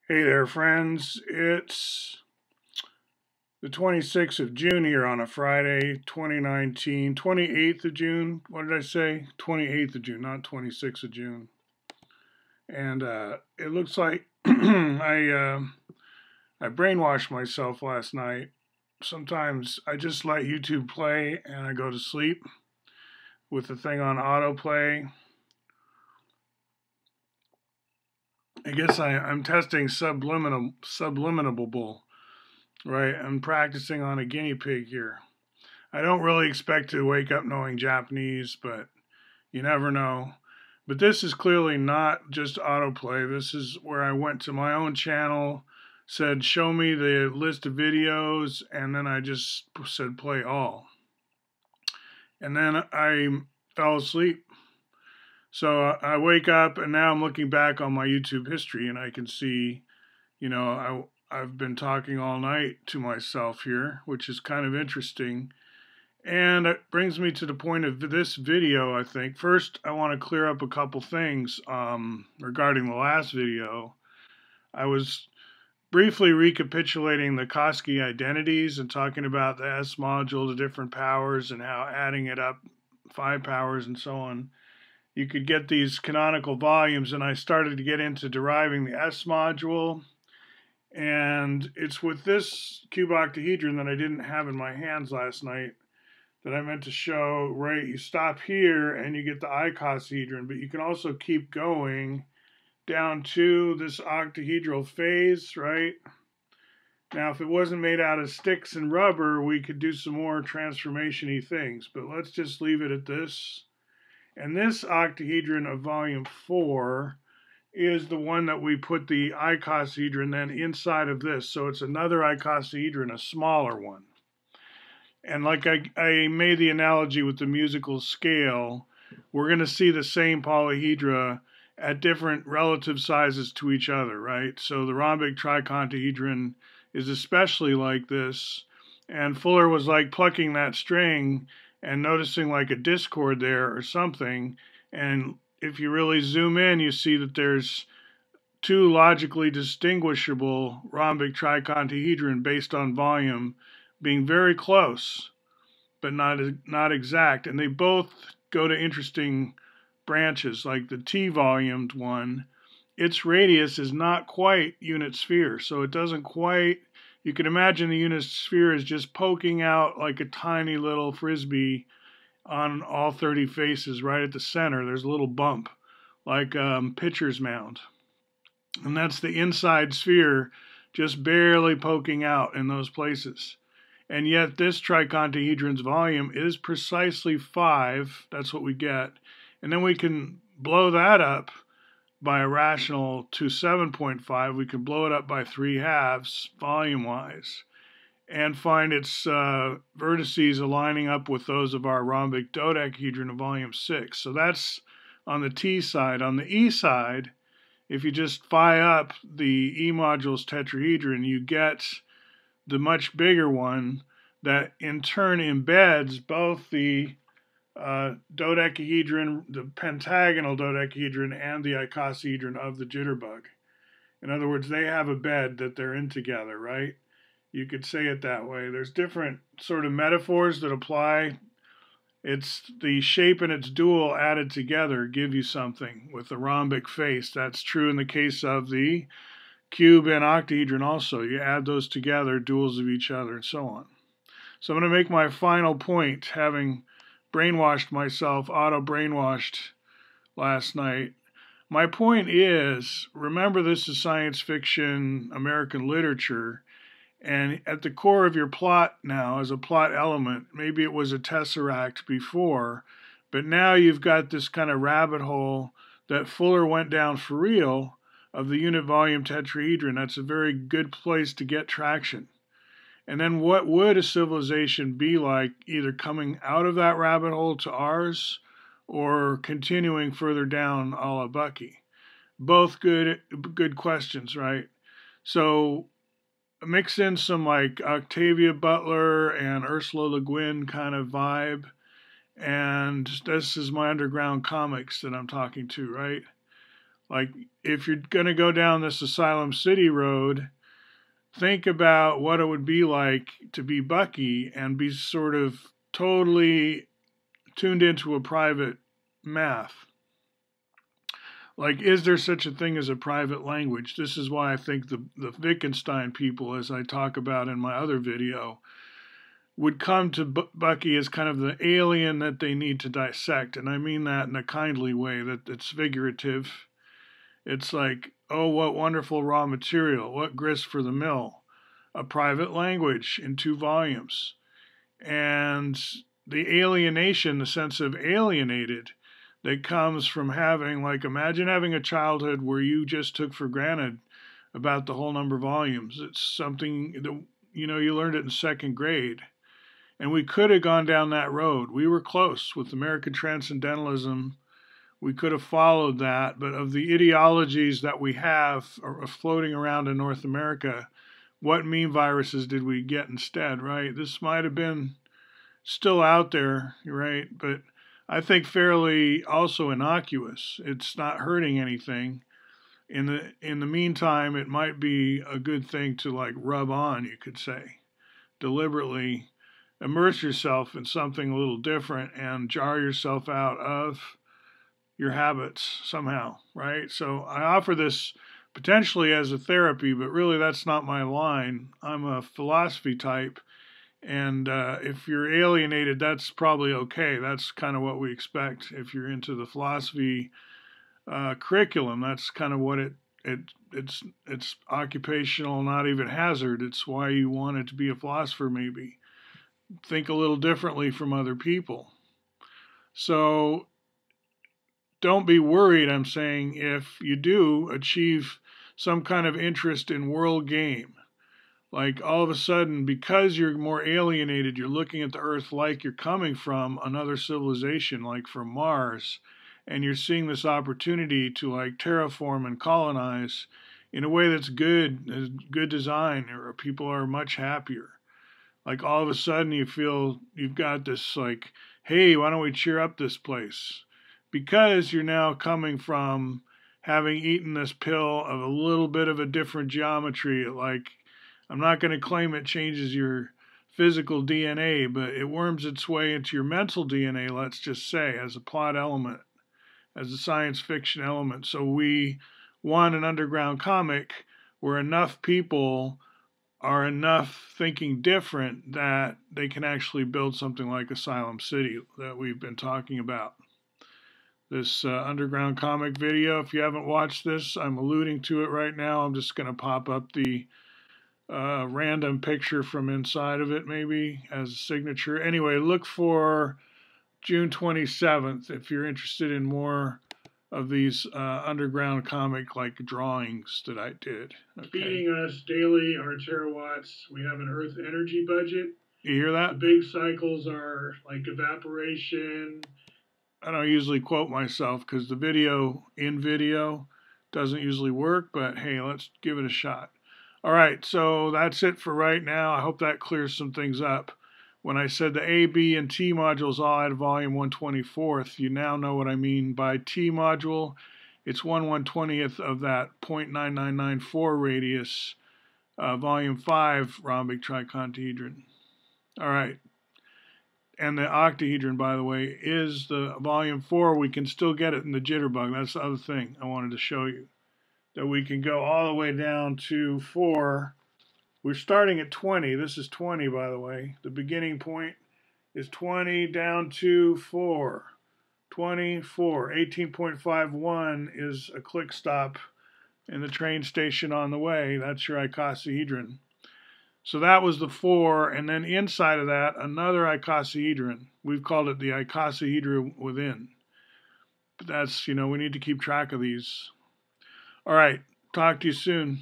Hey there, friends. It's the 26th of June here on a Friday, 2019. 28th of June. What did I say? 28th of June, not 26th of June. And it looks like I brainwashed myself last night. Sometimes I just let YouTube play and I go to sleep with the thing on autoplay. I guess I'm testing subliminable, right? I'm practicing on a guinea pig here. I don't really expect to wake up knowing Japanese, but you never know. But this is clearly not just autoplay. This is where I went to my own channel, said show me the list of videos, and then I just said play all. And then I fell asleep. So I wake up and now I'm looking back on my YouTube history and I can see, I've been talking all night to myself here, which is kind of interesting. And it brings me to the point of this video, I think. First, I want to clear up a couple things regarding the last video. I was briefly recapitulating the Koski identities and talking about the S module, the different powers, and how adding it up, 5 powers and so on, you could get these canonical volumes. And I started to get into deriving the S module. And it's with this cube octahedron that I didn't have in my hands last night that I meant to show, right? You stop here and you get the icosahedron, but you can also keep going down to this octahedral phase, right? Now, if it wasn't made out of sticks and rubber, we could do some more transformation-y things, but let's just leave it at this. And this octahedron of volume 4 is the one that we put the icosahedron then inside of this. So it's another icosahedron, a smaller one. And like I made the analogy with the musical scale, we're going to see the same polyhedra at different relative sizes to each other, right? So the rhombic tricontahedron is especially like this. And Fuller was like plucking that string and noticing like a discord there or something. And if you really zoom in, you see that there's 2 logically distinguishable rhombic tricontahedron based on volume being very close, but not exact. And they both go to interesting branches, like the T-volumed one. Its radius is not quite unit sphere, so it doesn't quite, you can imagine the unit sphere is just poking out like a tiny little frisbee on all 30 faces. Right at the center, there's a little bump, like pitcher's mound. And that's the inside sphere just barely poking out in those places. And yet this tricontahedron's volume is precisely 5. That's what we get. And then we can blow that up by a rational to 7.5. We can blow it up by 3/2 volume-wise and find its vertices aligning up with those of our rhombic dodecahedron of volume 6. So that's on the T side. On the E side, if you just phi up the E module's tetrahedron, you get the much bigger one that in turn embeds both the dodecahedron, the pentagonal dodecahedron, and the icosahedron of the jitterbug. In other words, they have a bed that they're in together, right? You could say it that way. There's different sort of metaphors that apply. It's the shape and its dual added together give you something with the rhombic face. That's true in the case of the cube and octahedron also. You add those together, duals of each other, and so on. So I'm going to make my final point, having brainwashed myself, auto-brainwashed last night. My point is, remember this is science fiction, American literature, and at the core of your plot now is a plot element. Maybe it was a tesseract before, but now you've got this kind of rabbit hole that Fuller went down for real, of the unit volume tetrahedron. That's a very good place to get traction. And then what would a civilization be like, either coming out of that rabbit hole to ours or continuing further down a la Bucky? Both good questions, right? So mix in some like Octavia Butler and Ursula Le Guin kind of vibe. And this is my underground comics that I'm talking to, right? Like, if you're going to go down this Asylum City road, think about what it would be like to be Bucky and be sort of totally tuned into a private math. Like, is there such a thing as a private language? This is why I think the Wittgenstein people, as I talk about in my other video, would come to Bucky as kind of the alien that they need to dissect. And I mean that in a kindly way, that it's figurative. It's like, oh, what wonderful raw material, what grist for the mill, a private language in 2 volumes. And the alienation, the sense of alienated that comes from having, like, imagine having a childhood where you just took for granted about the whole number of volumes. It's something that, you learned it in 2nd grade. And we could have gone down that road. We were close with American Transcendentalism. We could have followed that, but of the ideologies that we have are floating around in North America, what meme viruses did we get instead, right? This might have been still out there, right? But I think fairly also innocuous. It's not hurting anything. In the meantime, it might be a good thing to, like, rub on, you could say. Deliberately immerse yourself in something a little different and jar yourself out of your habits somehow, right? So I offer this potentially as a therapy, but really that's not my line. I'm a philosophy type. And if you're alienated, that's probably okay. That's kind of what we expect. If you're into the philosophy curriculum, that's kind of what it's occupational, not even hazard. It's why you wanted to be a philosopher, maybe. Think a little differently from other people. So don't be worried, I'm saying, if you do achieve some kind of interest in world game. Like, all of a sudden, because you're more alienated, you're looking at the Earth like you're coming from another civilization, like from Mars, and you're seeing this opportunity to, like, terraform and colonize in a way that's good design, or people are much happier. Like, all of a sudden you feel you've got this, like, hey, why don't we cheer up this place? Because you're now coming from having eaten this pill of a little bit of a different geometry. Like, I'm not going to claim it changes your physical DNA, but it worms its way into your mental DNA, let's just say, as a plot element, as a science fiction element. So we want an underground comic where enough people are enough thinking different that they can actually build something like Asylum City that we've been talking about. This underground comic video, if you haven't watched this, I'm alluding to it right now. I'm just going to pop up the random picture from inside of it, maybe, as a signature. Anyway, look for June 27th if you're interested in more of these underground comic like drawings that I did. Okay. Feeding us daily our terawatts. We have an Earth energy budget. You hear that? The big cycles are like evaporation. I don't usually quote myself because the video doesn't usually work, but hey, let's give it a shot. All right, so that's it for right now. I hope that clears some things up. When I said the A, B, and T modules all add volume 1/24th, you now know what I mean by T module. It's 1/120th of that 0.9994 radius, volume 5 rhombic tricontahedron. All right. And the octahedron, by the way, is the volume 4. We can still get it in the jitterbug. That's the other thing I wanted to show you. That we can go all the way down to 4. We're starting at 20. This is 20, by the way. The beginning point is 20 down to 4. 24. 18.51 is a click stop in the train station on the way. That's your icosahedron. So that was the 4, and then inside of that, another icosahedron. We've called it the icosahedra within. But that's, we need to keep track of these. All right, talk to you soon.